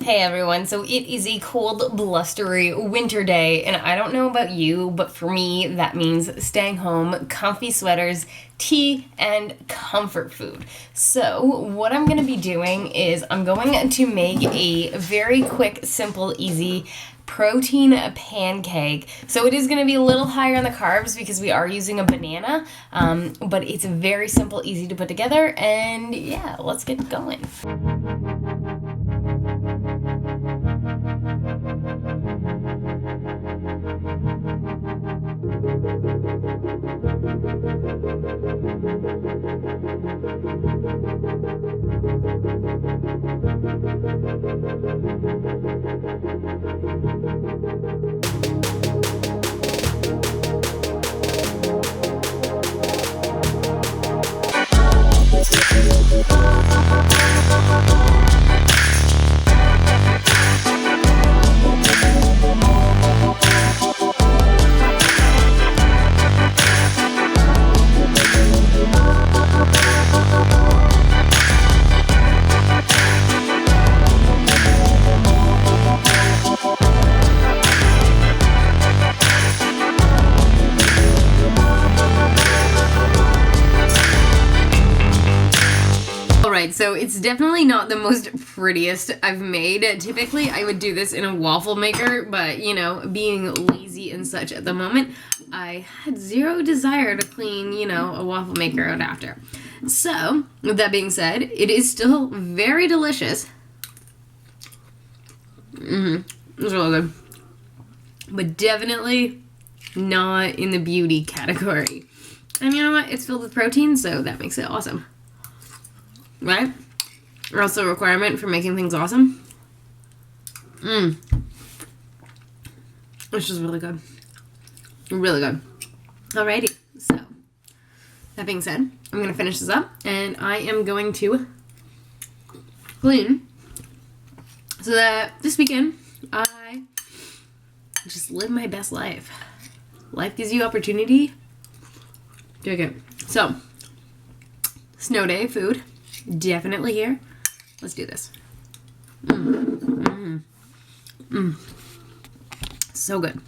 Hey everyone, so it is a cold, blustery winter day, and I don't know about you, but for me, that means staying home, comfy sweaters, tea, and comfort food. So, what I'm going to be doing is I'm going to make a very quick, simple, easy protein pancake. So it is going to be a little higher on the carbs because we are using a banana, but it's very simple, easy to put together, and yeah, let's get going. Alright, so it's definitely not the most prettiest I've made. Typically, I would do this in a waffle maker, but, you know, being lazy and such at the moment, I had zero desire to clean, a waffle maker out after. So, with that being said, it is still very delicious. It's really good. But definitely not in the beauty category. And you know what? It's filled with protein, so that makes it awesome. Right? Or also a requirement for making things awesome. It's just really good. Really good. Alrighty. So, that being said, I'm going to finish this up. And I am going to clean so that this weekend I just live my best life. Life gives you opportunity. Take it. So, snow day food. Definitely here. Let's do this. So good.